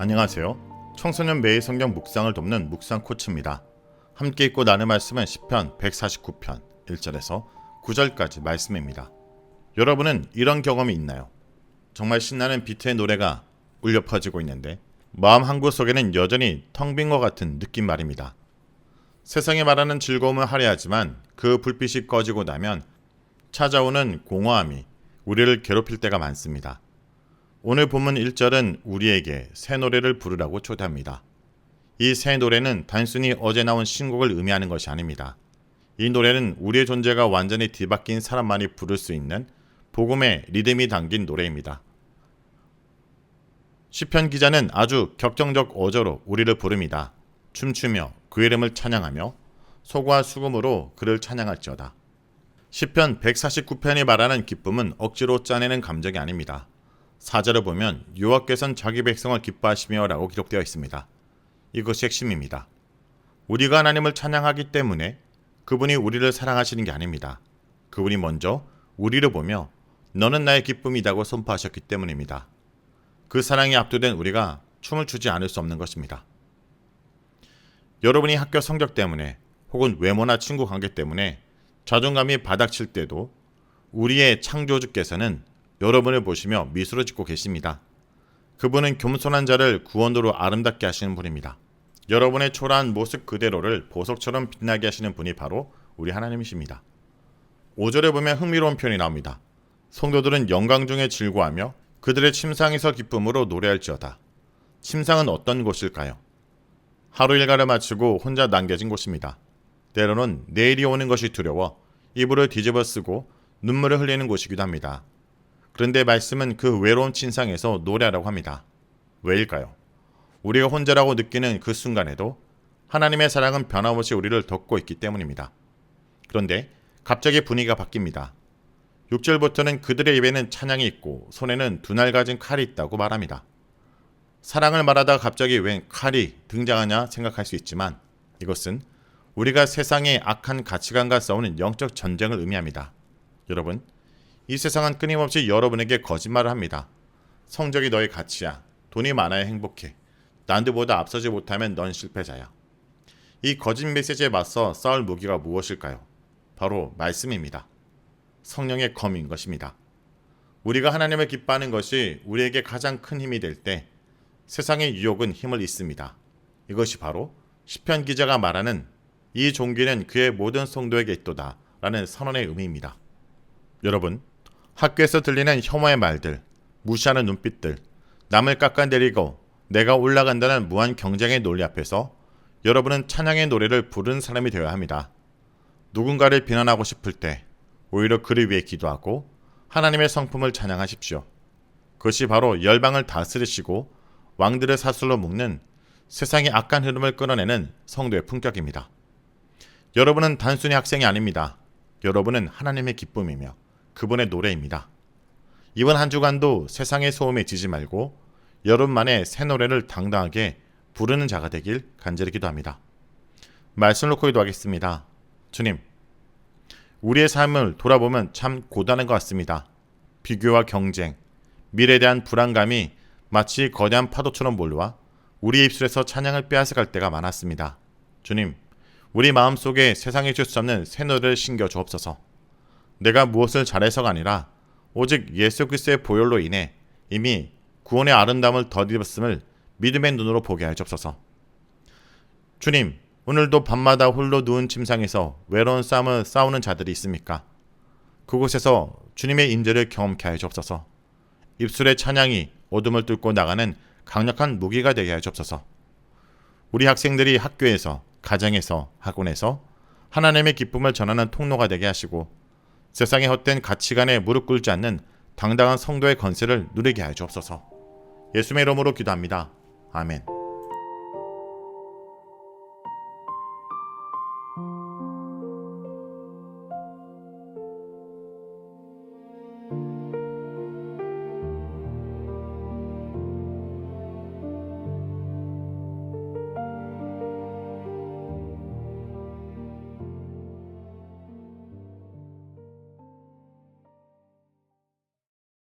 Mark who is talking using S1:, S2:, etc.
S1: 안녕하세요. 청소년 매일 성경 묵상을 돕는 묵상 코치입니다. 함께 읽고 나눌 말씀은 시편 149편 1절에서 9절까지 말씀입니다. 여러분은 이런 경험이 있나요? 정말 신나는 비트의 노래가 울려 퍼지고 있는데 마음 한구 속에는 여전히 텅 빈 것 같은 느낌 말입니다. 세상에 말하는 즐거움은 화려하지만 그 불빛이 꺼지고 나면 찾아오는 공허함이 우리를 괴롭힐 때가 많습니다. 오늘 본문 1절은 우리에게 새 노래를 부르라고 초대합니다. 이 새 노래는 단순히 어제 나온 신곡을 의미하는 것이 아닙니다. 이 노래는 우리의 존재가 완전히 뒤바뀐 사람만이 부를 수 있는 복음의 리듬이 담긴 노래입니다. 시편 기자는 아주 격정적 어조로 우리를 부릅니다. 춤추며 그 이름을 찬양하며 소고와 수금으로 그를 찬양할지어다. 시편 149편이 말하는 기쁨은 억지로 짜내는 감정이 아닙니다. 4절을 보면 여호와께서는 자기 백성을 기뻐하시며 라고 기록되어 있습니다. 이것이 핵심입니다. 우리가 하나님을 찬양하기 때문에 그분이 우리를 사랑하시는 게 아닙니다. 그분이 먼저 우리를 보며 너는 나의 기쁨이라고 선포하셨기 때문입니다. 그 사랑에 압도된 우리가 춤을 추지 않을 수 없는 것입니다. 여러분이 학교 성적 때문에 혹은 외모나 친구 관계 때문에 자존감이 바닥칠 때도 우리의 창조주께서는 여러분을 보시며 미소를 짓고 계십니다. 그분은 겸손한 자를 구원으로 아름답게 하시는 분입니다. 여러분의 초라한 모습 그대로를 보석처럼 빛나게 하시는 분이 바로 우리 하나님이십니다. 5절에 보면 흥미로운 표현이 나옵니다. 성도들은 영광 중에 즐거워하며 그들의 침상에서 기쁨으로 노래할지어다. 침상은 어떤 곳일까요? 하루 일과를 마치고 혼자 남겨진 곳입니다. 때로는 내일이 오는 것이 두려워 이불을 뒤집어 쓰고 눈물을 흘리는 곳이기도 합니다. 그런데 말씀은 그 외로운 침상에서 노래하라고 합니다. 왜일까요? 우리가 혼자라고 느끼는 그 순간에도 하나님의 사랑은 변함없이 우리를 덮고 있기 때문입니다. 그런데 갑자기 분위기가 바뀝니다. 6절부터는 그들의 입에는 찬양이 있고 손에는 두 날 가진 칼이 있다고 말합니다. 사랑을 말하다가 갑자기 웬 칼이 등장하냐 생각할 수 있지만 이것은 우리가 세상의 악한 가치관과 싸우는 영적 전쟁을 의미합니다. 여러분, 이 세상은 끊임없이 여러분에게 거짓말을 합니다. 성적이 너의 가치야. 돈이 많아야 행복해. 남들보다 앞서지 못하면 넌 실패자야. 이 거짓 메시지에 맞서 싸울 무기가 무엇일까요? 바로 말씀입니다. 성령의 검인 것입니다. 우리가 하나님을 기뻐하는 것이 우리에게 가장 큰 힘이 될 때 세상의 유혹은 힘을 잃습니다. 이것이 바로 시편 기자가 말하는 이 종기는 그의 모든 성도에게 있도다 라는 선언의 의미입니다. 여러분, 학교에서 들리는 혐오의 말들, 무시하는 눈빛들, 남을 깎아내리고 내가 올라간다는 무한 경쟁의 논리 앞에서 여러분은 찬양의 노래를 부르는 사람이 되어야 합니다. 누군가를 비난하고 싶을 때 오히려 그를 위해 기도하고 하나님의 성품을 찬양하십시오. 그것이 바로 열방을 다스리시고 왕들의 사슬로 묶는 세상의 악한 흐름을 끌어내는 성도의 품격입니다. 여러분은 단순히 학생이 아닙니다. 여러분은 하나님의 기쁨이며 그분의 노래입니다. 이번 한 주간도 세상의 소음에 지지 말고 여러분만의 새 노래를 당당하게 부르는 자가 되길 간절히 기도합니다. 말씀 놓고 기도하겠습니다. 주님, 우리의 삶을 돌아보면 참 고단한 것 같습니다. 비교와 경쟁, 미래에 대한 불안감이 마치 거대한 파도처럼 몰려와 우리 입술에서 찬양을 빼앗아갈 때가 많았습니다. 주님, 우리 마음속에 세상에 줄 수 없는 새 노래를 심겨 주옵소서. 내가 무엇을 잘해서가 아니라 오직 예수 그리스도의 보혈로 인해 이미 구원의 아름다움을 덧입었음을 믿음의 눈으로 보게 하여 주옵소서. 주님, 오늘도 밤마다 홀로 누운 침상에서 외로운 싸움을 싸우는 자들이 있습니까? 그곳에서 주님의 임재를 경험케 하여 주옵소서. 입술의 찬양이 어둠을 뚫고 나가는 강력한 무기가 되게 하여 주옵소서. 우리 학생들이 학교에서, 가정에서, 학원에서 하나님의 기쁨을 전하는 통로가 되게 하시고 세상의 헛된 가치관에 무릎 꿇지 않는 당당한 성도의 건세를 누리게 하여 주옵소서. 예수의 이름으로 기도합니다. 아멘.